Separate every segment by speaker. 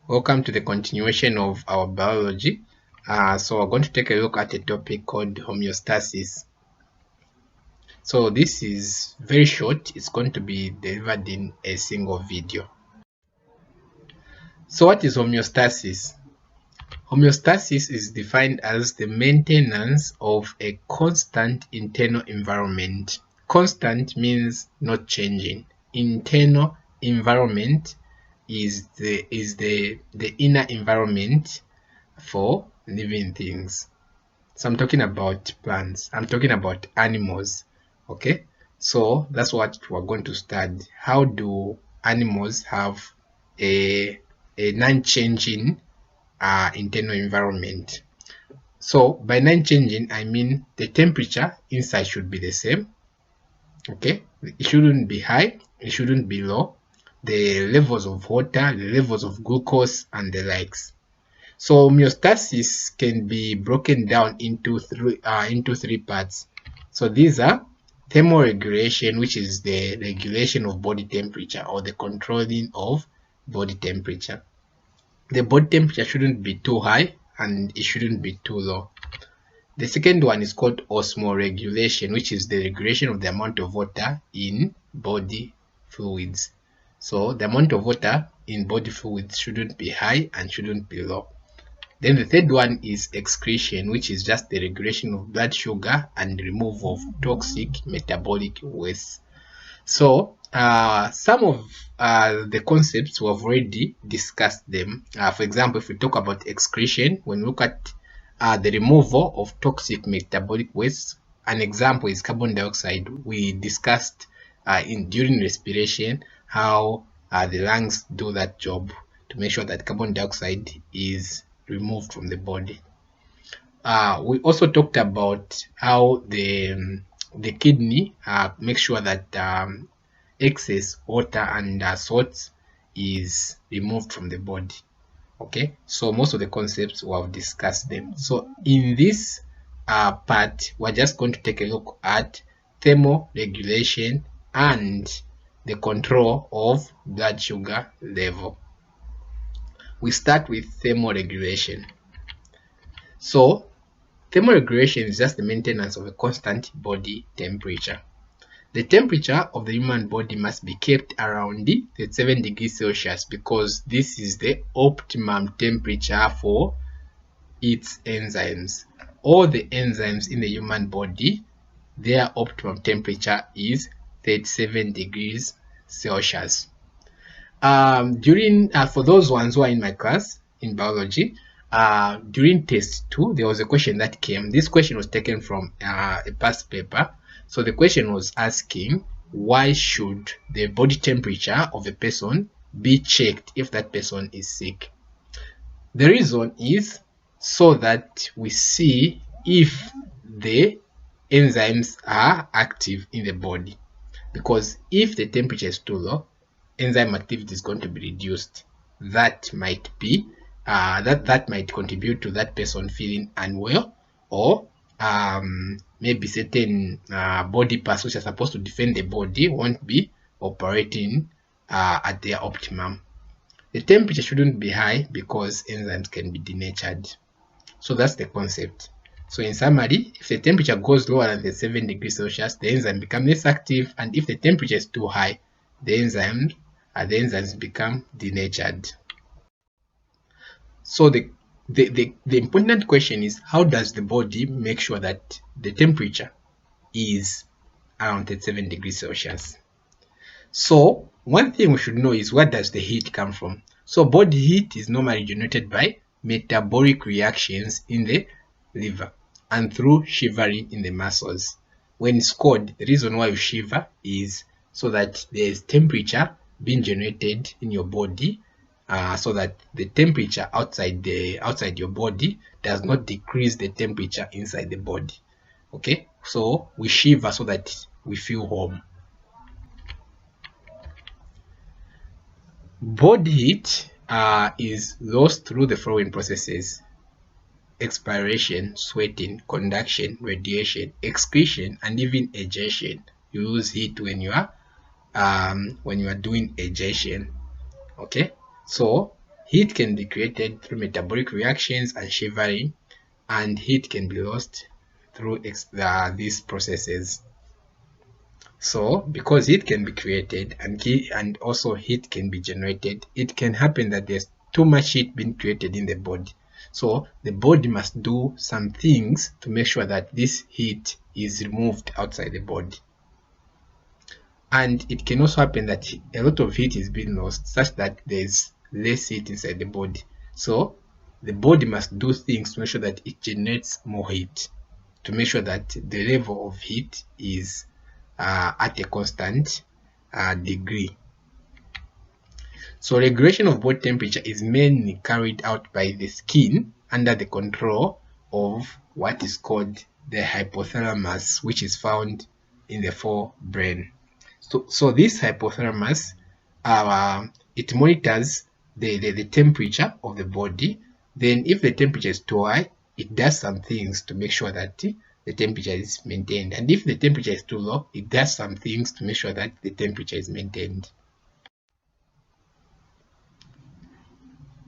Speaker 1: Welcome to the continuation of our biology. So we're going to take a look at a topic called homeostasis. So this is very short. It's going to be delivered in a single video. So what is homeostasis? Homeostasis is defined as the maintenance of a constant internal environment. Constant means not changing. Internal environment is the inner environment for living things. So I'm talking about plants, I'm talking about animals. Okay, so that's what we're going to study. How do animals have a non-changing internal environment? So by non-changing, I mean the temperature inside should be the same. Okay, it shouldn't be high, it shouldn't be low. The levels of water, the levels of glucose, and the likes. So homeostasis can be broken down into three parts. So these are thermoregulation, which is the regulation of body temperature or the controlling of body temperature. The body temperature shouldn't be too high and it shouldn't be too low. The second one is called osmoregulation, which is the regulation of the amount of water in body fluids. So the amount of water in body fluids shouldn't be high and shouldn't be low. Then the third one is excretion, which is just the regulation of blood sugar and removal of toxic metabolic waste. So some of the concepts we have already discussed them. For example, if we talk about excretion, when we look at the removal of toxic metabolic waste, an example is carbon dioxide. We discussed during respiration how the lungs do that job to make sure that carbon dioxide is removed from the body. We also talked about how the kidney makes sure that excess water and salts is removed from the body. Okay, so most of the concepts we have discussed them. So in this part, we're just going to take a look at thermoregulation and the control of blood sugar level. We start with thermoregulation. So thermoregulation is just the maintenance of a constant body temperature. The temperature of the human body must be kept around 37 degrees Celsius because this is the optimum temperature for its enzymes. All the enzymes in the human body, their optimum temperature is 37 degrees Celsius. For those ones who are in my class in biology, during test 2 there was a question that came. This question was taken from a past paper. So the question was asking, why should the body temperature of a person be checked if that person is sick? The reason is so that we see if the enzymes are active in the body, because if the temperature is too low, enzyme activity is going to be reduced. That might be that might contribute to that person feeling unwell, or maybe certain body parts which are supposed to defend the body won't be operating at their optimum. The temperature shouldn't be high because enzymes can be denatured. So that's the concept. So in summary, if the temperature goes lower than 7 degrees Celsius, the enzyme becomes less active, and if the temperature is too high, the enzymes become denatured. So the important question is, how does the body make sure that the temperature is around 37 degrees Celsius? So one thing we should know is, where does the heat come from? So body heat is normally generated by metabolic reactions in the liver and through shivering in the muscles. When it's cold, the reason why you shiver is so that there's temperature being generated in your body, so that the temperature outside your body does not decrease the temperature inside the body. Okay, so we shiver so that we feel warm. Body heat is lost through the following processes: expiration, sweating, conduction, radiation, excretion, and even egestion. You lose heat when you are doing egestion. Okay, so Heat can be created through metabolic reactions and shivering, and heat can be lost through these processes. So because heat can be created and also heat can be generated, it can happen that there's too much heat being created in the body. So the body must do some things to make sure that this heat is removed outside the body. And it can also happen that a lot of heat is being lost such that there's less heat inside the body. So the body must do things to make sure that it generates more heat, to make sure that the level of heat is at a constant degree. So regulation of body temperature is mainly carried out by the skin under the control of what is called the hypothalamus, which is found in the forebrain. So this hypothalamus, it monitors the temperature of the body. Then if the temperature is too high, it does some things to make sure that the temperature is maintained. And if the temperature is too low, it does some things to make sure that the temperature is maintained.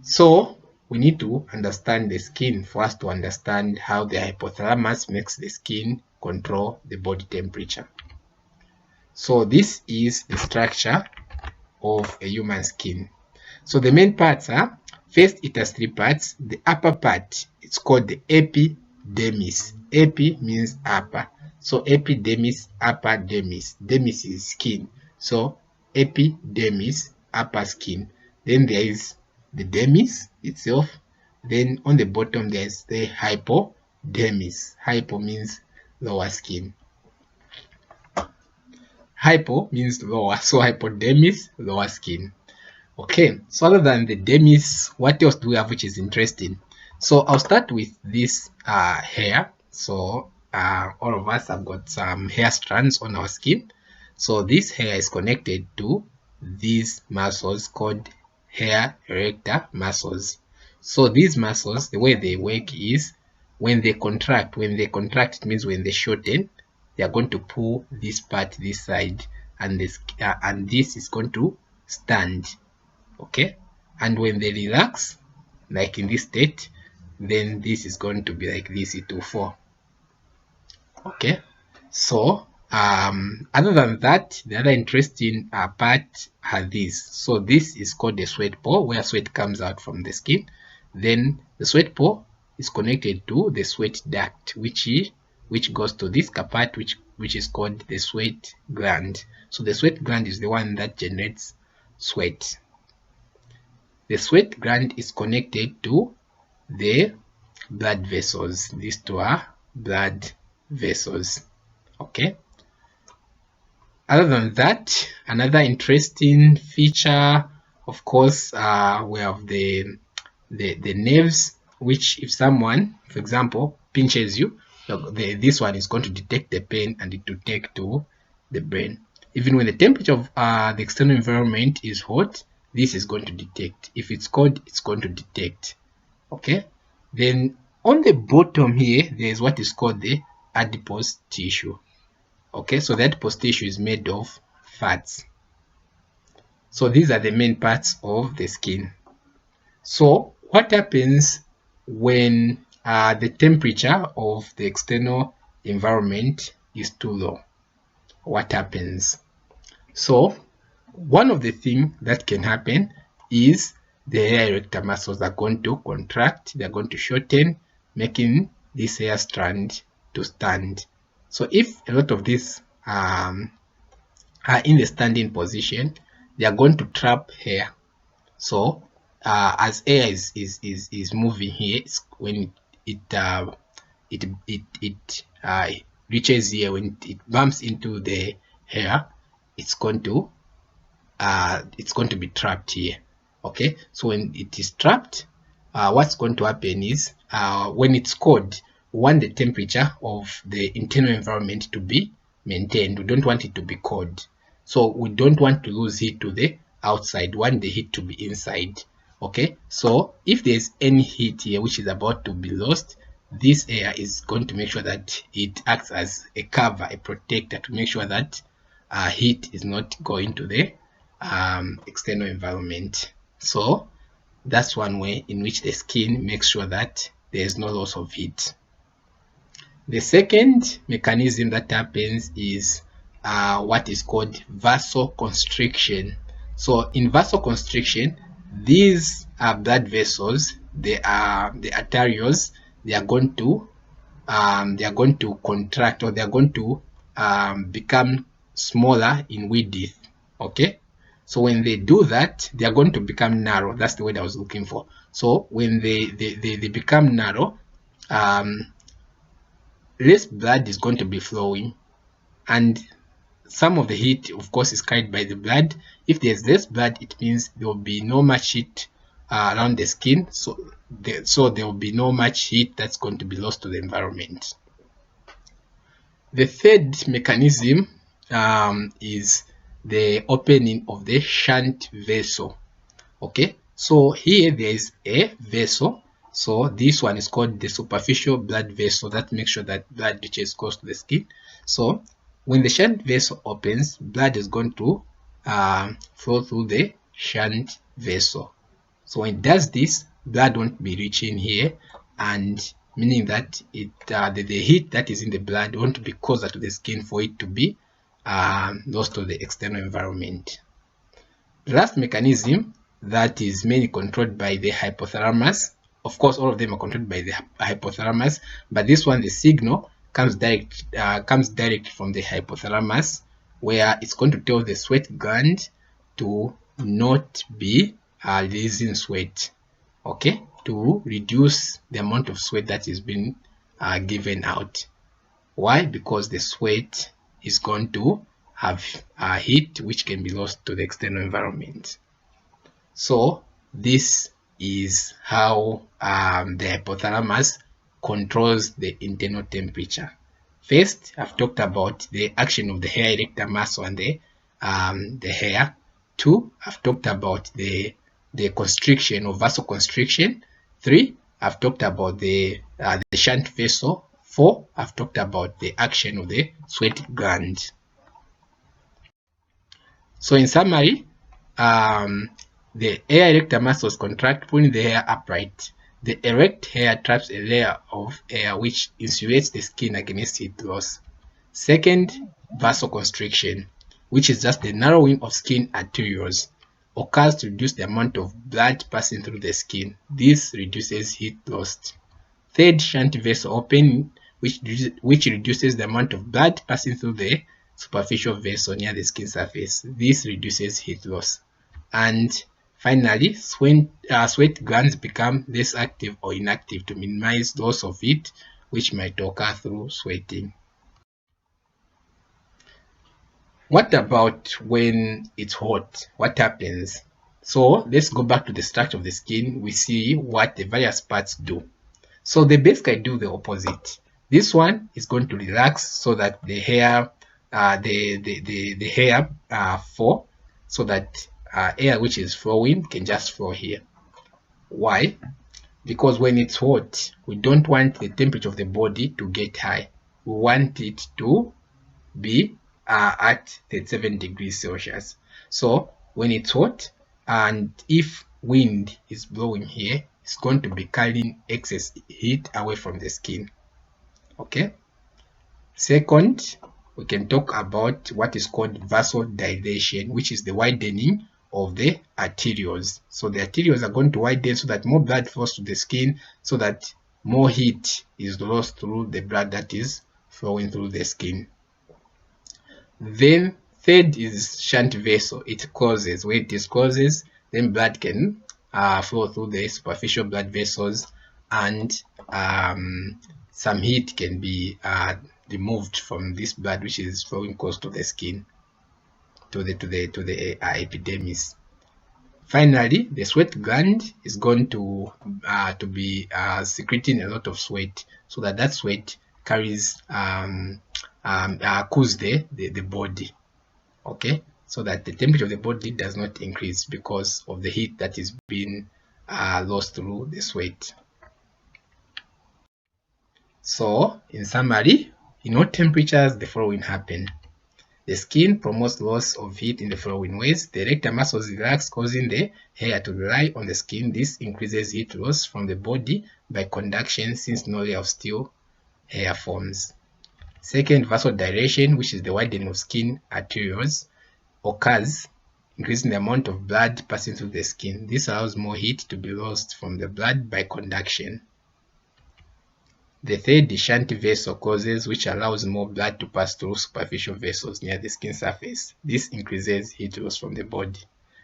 Speaker 1: So we need to understand the skin for us to understand how the hypothalamus makes the skin control the body temperature. So this is the structure of a human skin. So the main parts are, first it has three parts. The upper part, it's called the epidermis. Epi means upper. So epidermis, upper dermis. Dermis is skin. So epidermis, upper skin. Then there is the dermis itself. Then on the bottom there is the hypodermis. Hypo means lower skin. Hypo means lower, so hypodermis, lower skin. Okay, so other than the dermis, what else do we have which is interesting? So I'll start with this hair. So all of us have got some hair strands on our skin. So this hair is connected to these muscles called hair erector muscles. So these muscles, the way they work is when they contract, it means when they shorten, they are going to pull this part this side, and this is going to stand. Okay, and when they relax, like in this state, then this is going to be like this, it will fall. Okay, so other than that, the other interesting part are these. So this is called the sweat pore, where sweat comes out from the skin. Then the sweat pore is connected to the sweat duct, which goes to this part, which is called the sweat gland. So the sweat gland is the one that generates sweat. The sweat gland is connected to the blood vessels. These two are blood vessels. Okay. Other than that, another interesting feature, of course, we have the nerves, which if someone, for example, pinches you, this one is going to detect the pain and it will take to the brain. Even when the temperature of the external environment is hot, this is going to detect. If it's cold, it's going to detect. Okay. Then on the bottom here, there is what is called the adipose tissue. Okay, so the adipose tissue is made of fats. So these are the main parts of the skin. So what happens when the temperature of the external environment is too low? What happens? So one of the things that can happen is the hair erector muscles are going to contract, they're going to shorten, making this hair strand to stand. So if a lot of these are in the standing position, they are going to trap hair. So as air is moving here, when it reaches here, when it bumps into the hair, it's going to be trapped here. Okay, so when it is trapped, what's going to happen is when it's cold, we want the temperature of the internal environment to be maintained. We don't want it to be cold, so we don't want to lose heat to the outside. We want the heat to be inside. Okay, so if there's any heat here which is about to be lost, this air is going to make sure that it acts as a cover, a protector, to make sure that heat is not going to the external environment. So That's one way in which the skin makes sure that there is no loss of heat. The second mechanism that happens is what is called vasoconstriction. So in vasoconstriction, these blood vessels, they are the arterioles, they are going to contract, or they are going to become smaller in width. Okay, so when they do that, they are going to become narrow. That's the word I was looking for. So when they become narrow, less blood is going to be flowing, and some of the heat, of course, is carried by the blood. If there's less blood, it means there will be no much heat around the skin, so there will be no much heat that's going to be lost to the environment. The third mechanism is the opening of the shunt vessel. Okay, so here there is a vessel. So this one is called the superficial blood vessel that makes sure that blood reaches close to the skin. So when the shunt vessel opens, blood is going to flow through the shunt vessel. So when it does this, blood won't be reaching here, and meaning that the heat that is in the blood won't be closer to the skin for it to be lost to the external environment. The last mechanism that is mainly controlled by the hypothalamus. Of course, all of them are controlled by the hypothalamus, but this one, the signal comes direct from the hypothalamus, where it's going to tell the sweat gland to not be releasing sweat, okay, to reduce the amount of sweat that is being given out. Why? Because the sweat is going to have heat which can be lost to the external environment. So this is how the hypothalamus controls the internal temperature. First, I've talked about the action of the hair erector muscle and the hair. 2, I've talked about the constriction or vasoconstriction. 3, I've talked about the shunt vessel. 4, I've talked about the action of the sweat gland. So in summary, the hair erector muscles contract, pulling the hair upright. The erect hair traps a layer of air which insulates the skin against heat loss. Second, vasoconstriction, which is just the narrowing of skin arterioles, occurs to reduce the amount of blood passing through the skin. This reduces heat loss. Third, shunt vessel opening, which reduces the amount of blood passing through the superficial vessel near the skin surface. This reduces heat loss. And finally, sweat glands become less active or inactive to minimize loss of heat, which might occur through sweating. What about when it's hot? What happens? So let's go back to the structure of the skin. We see what the various parts do. So they basically do the opposite. This one is going to relax so that the hair, the hair fall, so that air which is flowing can just flow here. Why? Because when it's hot, we don't want the temperature of the body to get high. We want it to be at 37 degrees Celsius. So when it's hot, and if wind is blowing here, it's going to be carrying excess heat away from the skin. Okay. Second, we can talk about what is called vasodilation, which is the widening of the arterioles. So the arterioles are going to widen so that more blood flows to the skin, so that more heat is lost through the blood that is flowing through the skin. Then third is shunt vessel. It closes. When it is closes, then blood can flow through the superficial blood vessels, and some heat can be removed from this blood which is flowing close to the skin, to the epidermis. Finally, the sweat gland is going to be secreting a lot of sweat, so that sweat carries cools the body. Okay, so that the temperature of the body does not increase because of the heat that is being lost through the sweat. So in summary, in what temperatures the following happen? The skin promotes loss of heat in the following ways. The erector muscles relax, causing the hair to rely on the skin. This increases heat loss from the body by conduction, since no layer of still hair forms. Second, vasodilation, which is the widening of skin arterioles, occurs, increasing the amount of blood passing through the skin. This allows more heat to be lost from the blood by conduction. The third is shunt vasoconstrictions, which allows more blood to pass through superficial vessels near the skin surface. This increases heat loss from the body.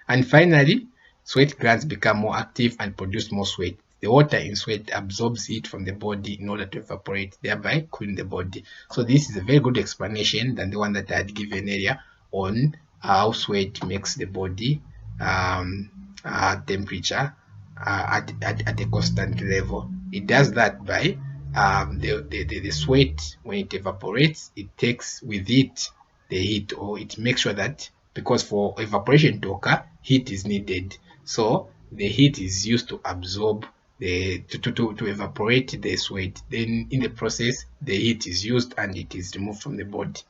Speaker 1: And finally, sweat glands become more active and produce more sweat. The water in sweat absorbs heat from the body in order to evaporate, thereby cooling the body. So this is a very good explanation than the one that I had given earlier on how sweat makes the body temperature at a constant level. It does that by the sweat, when it evaporates, it takes with it the heat, or it makes sure that, because for evaporation to occur, heat is needed. So the heat is used to absorb to evaporate the sweat. Then in the process, the heat is used and it is removed from the body.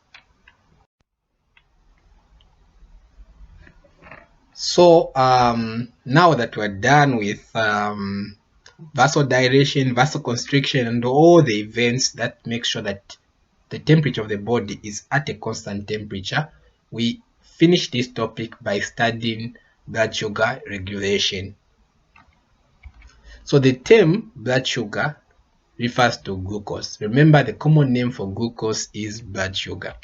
Speaker 1: So now that we're done with vasodilation, vasoconstriction, and all the events that make sure that the temperature of the body is at a constant temperature, we finish this topic by studying blood sugar regulation. So the term blood sugar refers to glucose. Remember, the common name for glucose is blood sugar.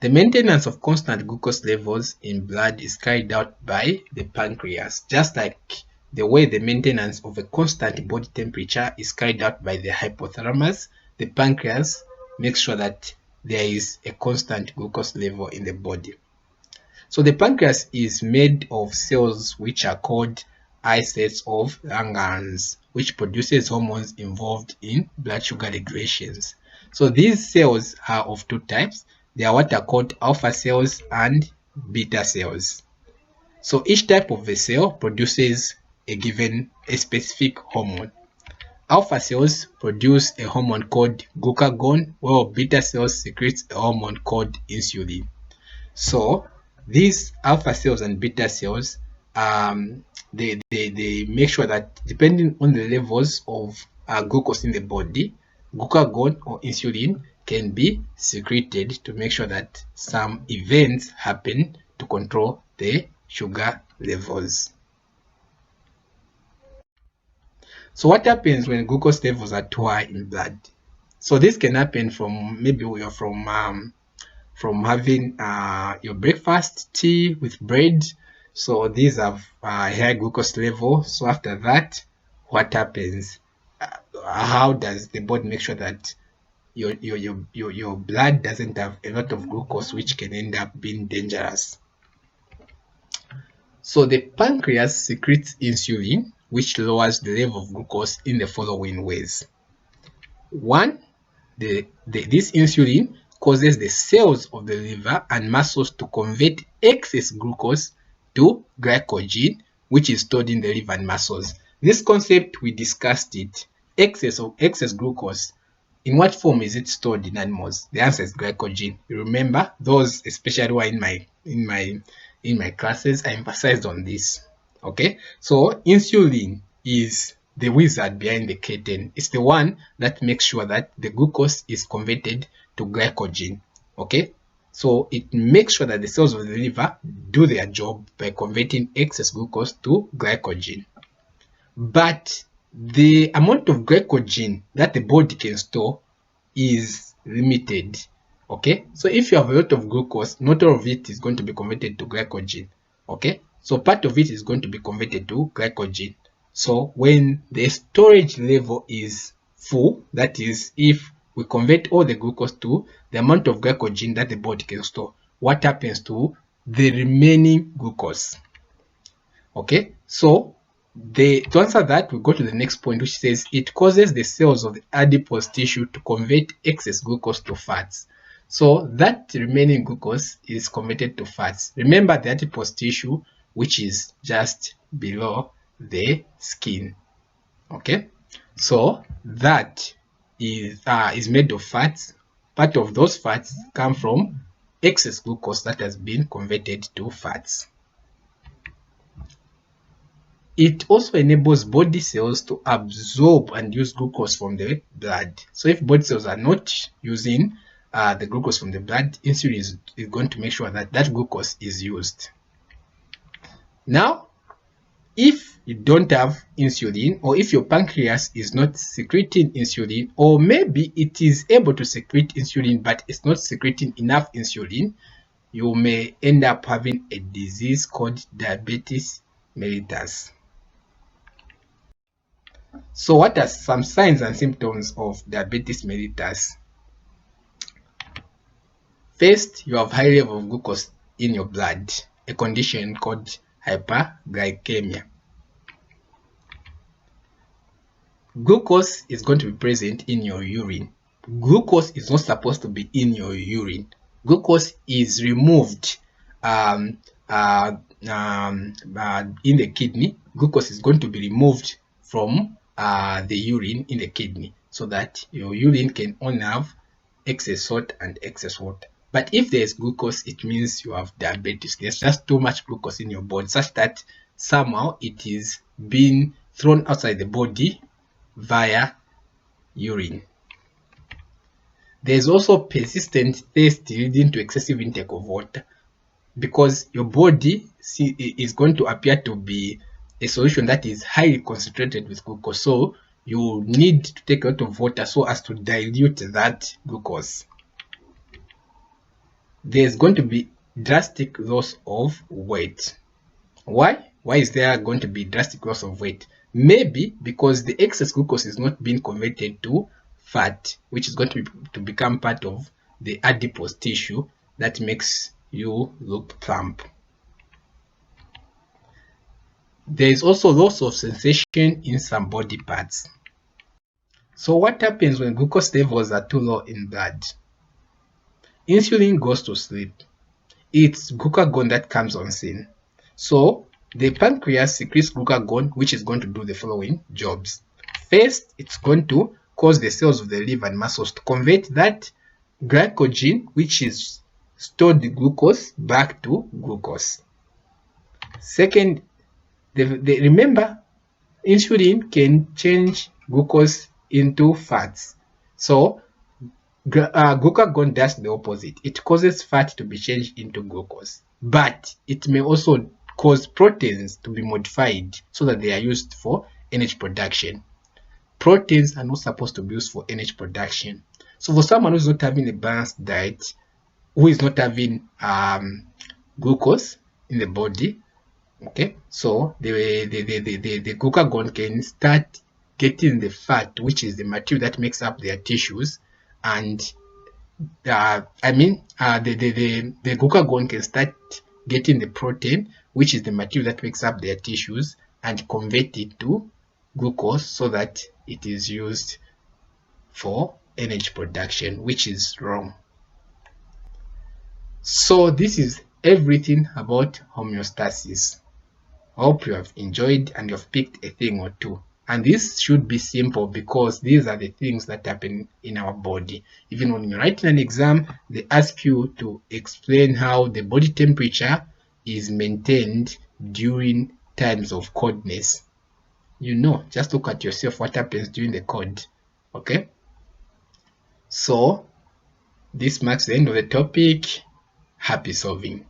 Speaker 1: The maintenance of constant glucose levels in blood is carried out by the pancreas, just like the way the maintenance of a constant body temperature is carried out by the hypothalamus. The pancreas makes sure that there is a constant glucose level in the body. So the pancreas is made of cells which are called islets of Langerhans, which produces hormones involved in blood sugar regulations. So these cells are of two types. They are what are called alpha cells and beta cells. So each type of a cell produces a specific hormone. Alpha cells produce a hormone called glucagon, while beta cells secrete a hormone called insulin. So these alpha cells and beta cells, they make sure that, depending on the levels of glucose in the body, glucagon or insulin can be secreted to make sure that some events happen to control the sugar levels. So what happens when glucose levels are too high in blood? So this can happen from, maybe you're from having your breakfast, tea with bread. So these have high glucose level. So after that, what happens? How does the body make sure that your blood doesn't have a lot of glucose, which can end up being dangerous? So the pancreas secretes insulin, which lowers the level of glucose in the following ways. One, this insulin causes the cells of the liver and muscles to convert excess glucose to glycogen, which is stored in the liver and muscles. This concept, we discussed it. Excess glucose, in what form is it stored in animals? The answer is glycogen. You remember, those especially who are in my classes, I emphasized on this. Okay, so insulin is the wizard behind the curtain. It's the one that makes sure that the glucose is converted to glycogen. Okay, so it makes sure that the cells of the liver do their job by converting excess glucose to glycogen. But the amount of glycogen that the body can store is limited. Okay, so if you have a lot of glucose, not all of it is going to be converted to glycogen. Okay, so part of it is going to be converted to glycogen. So when the storage level is full, that is, if we convert all the glucose to the amount of glycogen that the body can store, what happens to the remaining glucose? Okay, so to answer that, we go to the next point, which says it causes the cells of the adipose tissue to convert excess glucose to fats. So that remaining glucose is converted to fats. Remember the adipose tissue, which is just below the skin. Okay, so that is made of fats. Part of those fats come from excess glucose that has been converted to fats. It also enables body cells to absorb and use glucose from the blood. So if body cells are not using the glucose from the blood, insulin is going to make sure that that glucose is used. Now, if you don't have insulin, or if your pancreas is not secreting insulin, or maybe it is able to secrete insulin but it's not secreting enough insulin, you may end up having a disease called diabetes mellitus. So what are some signs and symptoms of diabetes mellitus? First, you have high level of glucose in your blood, a condition called hyperglycemia. Glucose is going to be present in your urine. Glucose is not supposed to be in your urine. Glucose is removed in the kidney. Glucose is going to be removed from the urine in the kidney, so that your urine can only have excess salt and excess water. But if there's glucose, it means you have diabetes. There's just too much glucose in your body, such that somehow it is being thrown outside the body via urine. There's also persistent thirst leading to excessive intake of water, because your body is going to appear to be a solution that is highly concentrated with glucose. So you need to take a lot of water so as to dilute that glucose. There's going to be drastic loss of weight. Why? Why is there going to be drastic loss of weight? Maybe because the excess glucose is not being converted to fat, which is going to become part of the adipose tissue that makes you look plump. There is also loss of sensation in some body parts. So what happens when glucose levels are too low in blood? Insulin goes to sleep. It's glucagon that comes on scene. So the pancreas secretes glucagon, which is going to do the following jobs. First, it's going to cause the cells of the liver and muscles to convert that glycogen, which is stored glucose, back to glucose. Second, remember, insulin can change glucose into fats. So glucagon does the opposite. It causes fat to be changed into glucose, but it may also cause proteins to be modified so that they are used for energy production. Proteins are not supposed to be used for energy production. So for someone who's not having a balanced diet, who is not having glucose in the body, okay, so the glucagon can start getting the fat, which is the material that makes up their tissues, and the glucagon can start getting the protein, which is the material that makes up their tissues, and convert it to glucose so that it is used for energy production, which is wrong. So this is everything about homeostasis. I hope you have enjoyed and you've picked a thing or two. And this should be simple, because these are the things that happen in our body. Even when you're writing an exam, they ask you to explain how the body temperature is maintained during times of coldness. You know, just look at yourself, what happens during the cold. Okay? So this marks the end of the topic. Happy solving.